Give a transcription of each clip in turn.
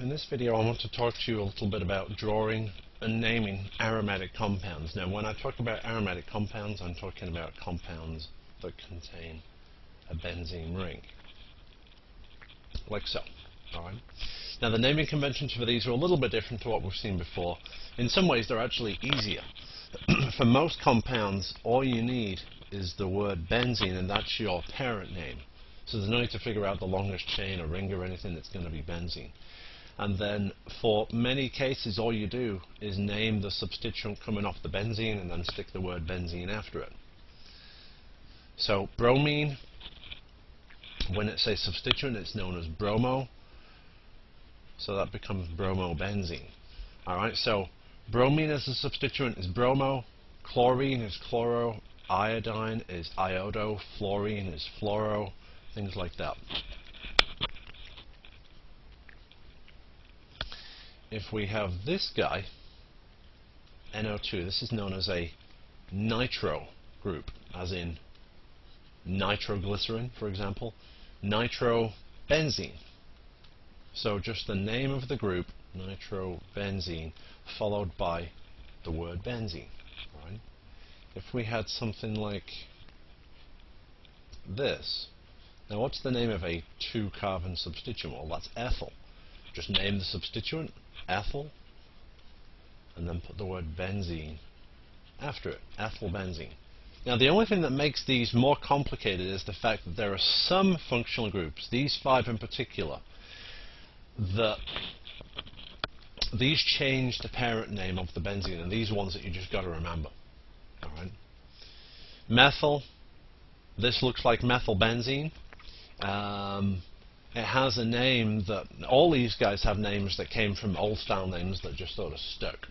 In this video I want to talk to you a little bit about drawing and naming aromatic compounds. Now when I talk about aromatic compounds, I'm talking about compounds that contain a benzene ring, like so. Alright. Now the naming conventions for these are a little bit different to what we've seen before. In some ways they're actually easier. For most compounds, all you need is the word benzene, and that's your parent name. So there's no need to figure out the longest chain or ring or anything. It's going to be benzene. And then for many cases, all you do is name the substituent coming off the benzene and then stick the word benzene after it. So bromine, when it's a substituent, it's known as bromo. So that becomes bromobenzene. Alright, so bromine as a substituent is bromo, chlorine is chloro, iodine is iodo, fluorine is fluoro, things like that. If we have this guy, NO2, this is known as a nitro group, as in nitroglycerin, for example, nitrobenzene. So just the name of the group, nitrobenzene, followed by the word benzene. Right? If we had something like this, now what's the name of a 2-carbon substituent? Well, that's ethyl. Just name the substituent, ethyl, and then put the word benzene after it, ethylbenzene. Now the only thing that makes these more complicated is the fact that there are some functional groups, these 5 in particular, that these change the parent name of the benzene, and these ones that you just got to remember. Alright. Methyl, this looks like methylbenzene. It has a name that, all these guys have names that came from old style names that just sort of stuck.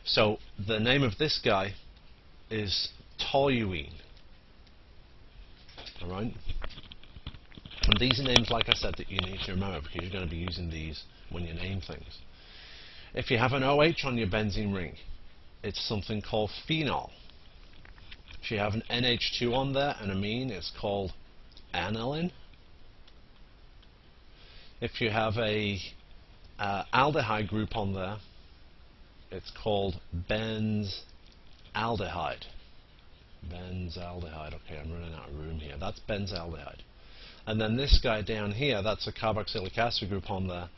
So the name of this guy is toluene. Alright? And these are names, like I said, that you need to remember because you're going to be using these when you name things. If you have an OH on your benzene ring, it's something called phenol. If you have an NH2 on there, an amine, it's called aniline. If you have a aldehyde group on there, it's called benzaldehyde. Benzaldehyde. Okay, I'm running out of room here. That's benzaldehyde. And then this guy down here, that's a carboxylic acid group on there.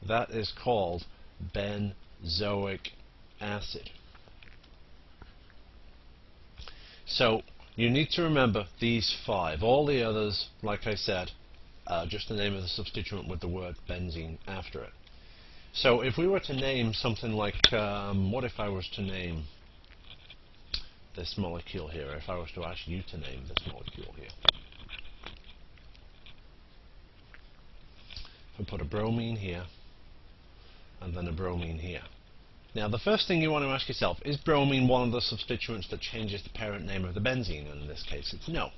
That is called benzoic acid. So you need to remember these 5. All the others, like I said, just the name of the substituent with the word benzene after it. So if we were to name something like, what if I was to name this molecule here, if I was to ask you to name this molecule here? We put a bromine here, and then a bromine here. Now the first thing you want to ask yourself, is bromine one of the substituents that changes the parent name of the benzene? And in this case it's no.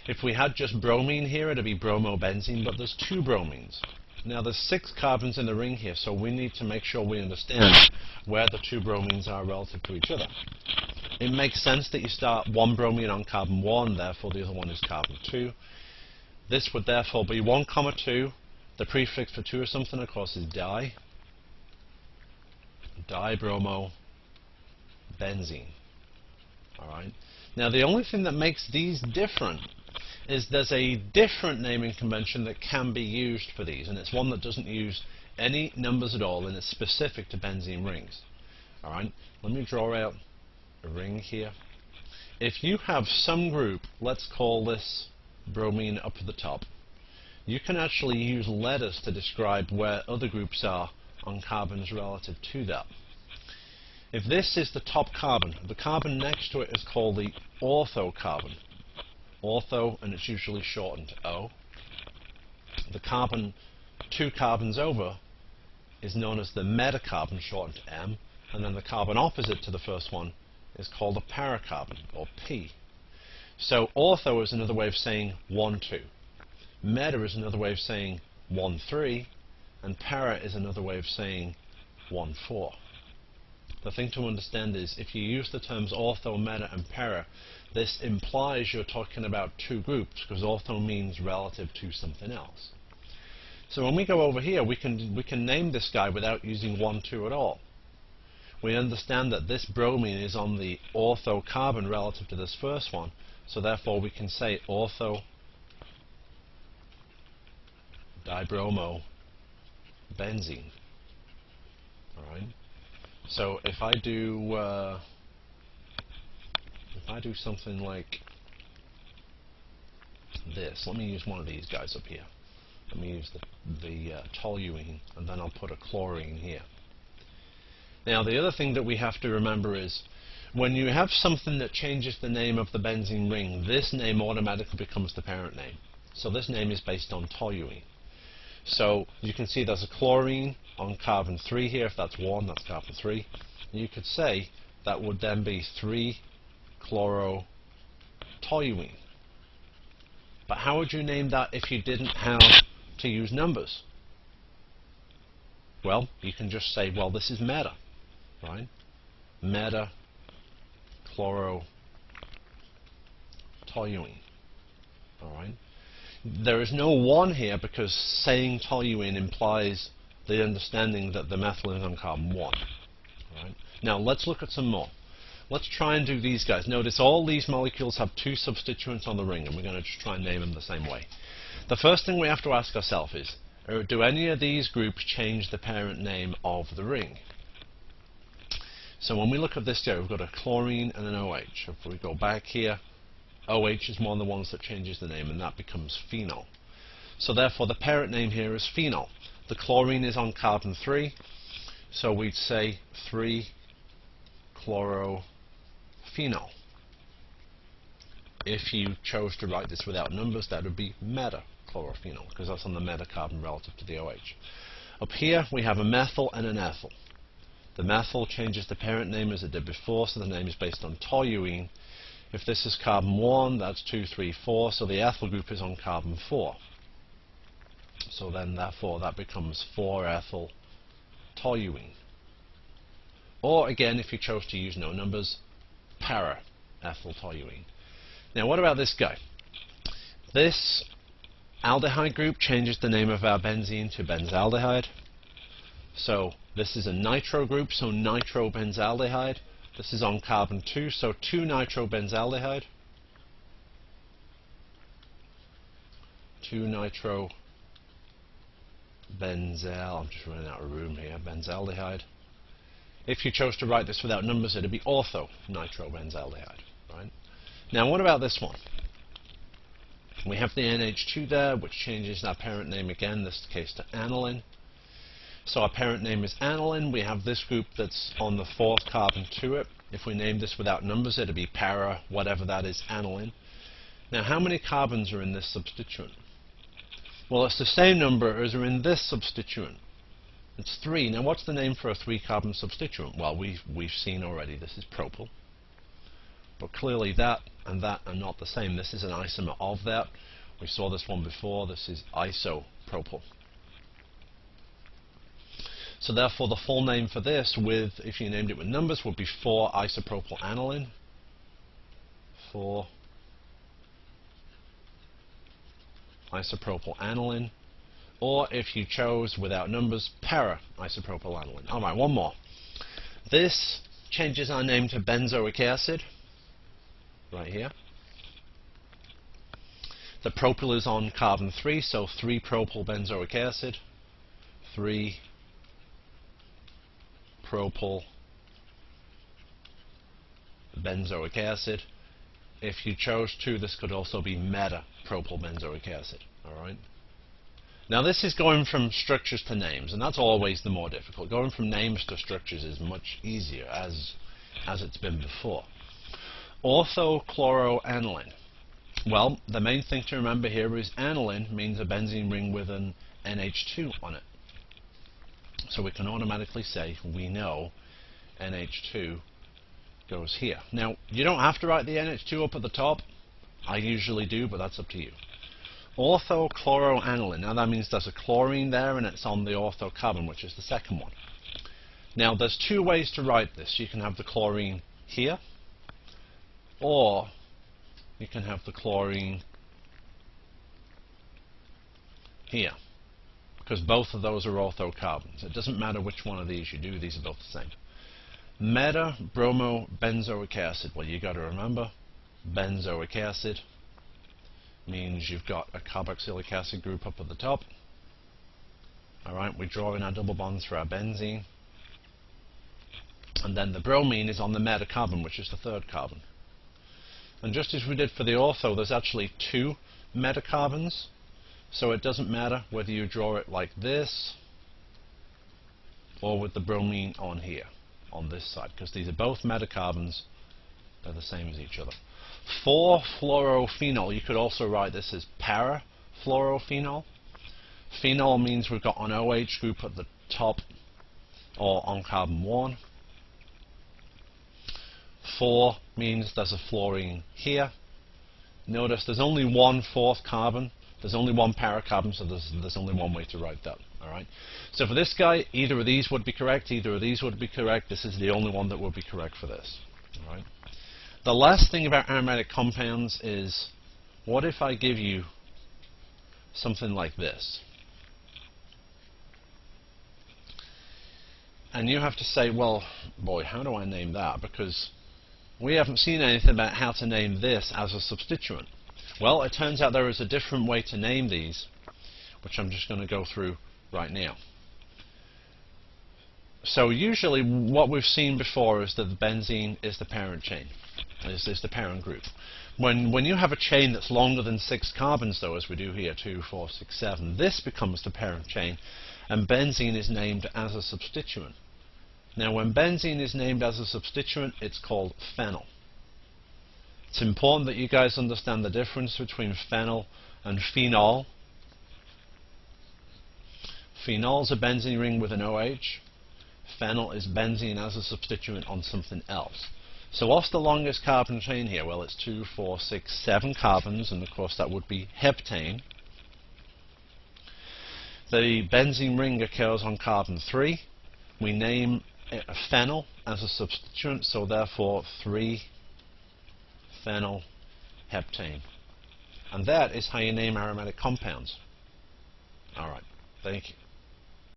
If we had just bromine here, it'd be bromobenzene, but there's 2 bromines. Now there's 6 carbons in the ring here, so we need to make sure we understand where the 2 bromines are relative to each other. It makes sense that you start one bromine on carbon 1, therefore the other one is carbon 2. This would therefore be 1, 2. The prefix for 2 or something, of course, is di. Dibromobenzene. Alright. Now the only thing that makes these different is there's a different naming convention that can be used for these, and it's one that doesn't use any numbers at all, and it's specific to benzene rings. Alright. Let me draw out a ring here. If you have some group, let's call this bromine up at the top, you can actually use letters to describe where other groups are on carbons relative to that. If this is the top carbon, the carbon next to it is called the ortho carbon. Ortho, and it's usually shortened to O. The carbon 2 carbons over is known as the metacarbon, shortened to M, and then the carbon opposite to the first one is called a paracarbon, or P. So ortho is another way of saying 1, 2. Meta is another way of saying 1, 3, and para is another way of saying 1, 4. The thing to understand is if you use the terms ortho, meta, and para, this implies you're talking about 2 groups, because ortho means relative to something else. So when we go over here, we can name this guy without using 1, 2 at all. We understand that this bromine is on the ortho carbon relative to this first one, so therefore we can say ortho dibromo benzene. All right. So if I do something like this, let me use one of these guys up here. Let me use the toluene, and then I'll put a chlorine here. Now the other thing that we have to remember is when you have something that changes the name of the benzene ring, this name automatically becomes the parent name. So this name is based on toluene. So you can see there's a chlorine on carbon 3 here. If that's 1, that's carbon 3. You could say that would then be 3-chlorotoluene. But how would you name that if you didn't have to use numbers? Well, you can just say, well, this is meta, right? Meta chlorotoluene. All right. There is no 1 here because saying toluene implies the understanding that the methyl is on carbon 1. All right. Now let's look at some more. Let's try and do these guys. Notice all these molecules have 2 substituents on the ring, and we're going to just try and name them the same way. The first thing we have to ask ourselves is, do any of these groups change the parent name of the ring? So when we look at this here, we've got a chlorine and an OH. If we go back here, OH is one of the ones that changes the name, and that becomes phenol. So therefore the parent name here is phenol. The chlorine is on carbon 3, so we'd say 3-chlorophenol. If you chose to write this without numbers, that would be metachlorophenol, because that's on the meta carbon relative to the OH. Up here we have a methyl and an ethyl. The methyl changes the parent name as it did before, so the name is based on toluene. If this is carbon 1, that's 2, 3, 4, so the ethyl group is on carbon 4. So then therefore that becomes 4-ethyl toluene. Or again, if you chose to use no numbers, para-ethyl toluene. Now what about this guy? This aldehyde group changes the name of our benzene to benzaldehyde. So this is a nitro group, so nitrobenzaldehyde. This is on carbon 2, so 2-nitrobenzaldehyde. 2-nitrobenzal, I'm just running out of room here, benzaldehyde. If you chose to write this without numbers, it would be ortho nitrobenzaldehyde, right? Now what about this one? We have the NH2 there, which changes our parent name again, in this case to aniline. So our parent name is aniline. We have this group that's on the 4th carbon to it. If we name this without numbers, it would be para, whatever that is, aniline. Now how many carbons are in this substituent? Well, it's the same number as are in this substituent. It's 3. Now what's the name for a 3-carbon substituent? Well, we've seen already this is propyl. But clearly that and that are not the same. This is an isomer of that. We saw this one before. This is isopropyl. So therefore the full name for this, with if you named it with numbers, would be 4-isopropyl aniline. 4-isopropyl aniline. Or if you chose without numbers, para-isopropyl aniline. Alright, one more. This changes our name to benzoic acid. Right here. The propyl is on carbon 3, so 3-propyl benzoic acid. 3-propyl benzoic acid. If you chose to, this could also be meta-propyl benzoic acid. Alright. Now this is going from structures to names, and that's always the more difficult. Going from names to structures is much easier, as it's been before. Orthochloroaniline. Well, the main thing to remember here is aniline means a benzene ring with an NH2 on it. So we can automatically say we know NH2 goes here. Now, you don't have to write the NH2 up at the top. I usually do, but that's up to you. Orthochloroaniline. Now that means there's a chlorine there and it's on the ortho carbon, which is the second one. Now there's 2 ways to write this. You can have the chlorine here, or you can have the chlorine here. because both of those are ortho carbons. It doesn't matter which one of these you do, these are both the same. Meta-bromo-benzoic acid. Well, you got to remember, benzoic acid means you've got a carboxylic acid group up at the top. Alright, we draw in our double bonds for our benzene. And then the bromine is on the meta-carbon, which is the third carbon. And just as we did for the ortho, there's actually two metacarbons. So it doesn't matter whether you draw it like this or with the bromine on here, on this side, because these are both metacarbons. They're the same as each other. 4-fluorophenol, you could also write this as para-fluorophenol. Phenol means we've got an OH group at the top or on carbon 1. 4 means there's a fluorine here. Notice there's only one fourth carbon. There's only one paracarbon, so there's only one way to write that. Alright. So for this guy, either of these would be correct, either of these would be correct. This is the only one that would be correct for this. Alright. The last thing about aromatic compounds is, what if I give you something like this? And you have to say, well, boy, how do I name that? Because we haven't seen anything about how to name this as a substituent. Well, it turns out there is a different way to name these, which I'm just going to go through right now. So usually what we've seen before is that the benzene is the parent chain, is the parent group. When you have a chain that's longer than 6 carbons, though, as we do here, 2, 4, 6, 7, this becomes the parent chain, and benzene is named as a substituent. Now, when benzene is named as a substituent, it's called phenyl. It's important that you guys understand the difference between phenyl and phenol. Phenol is a benzene ring with an OH. Phenyl is benzene as a substituent on something else. So what's the longest carbon chain here? Well, it's 2, 4, 6, 7 carbons, and of course that would be heptane. The benzene ring occurs on carbon 3. We name it a phenyl as a substituent, so therefore 3-phenyl heptane. And that is how you name aromatic compounds. Alright, thank you.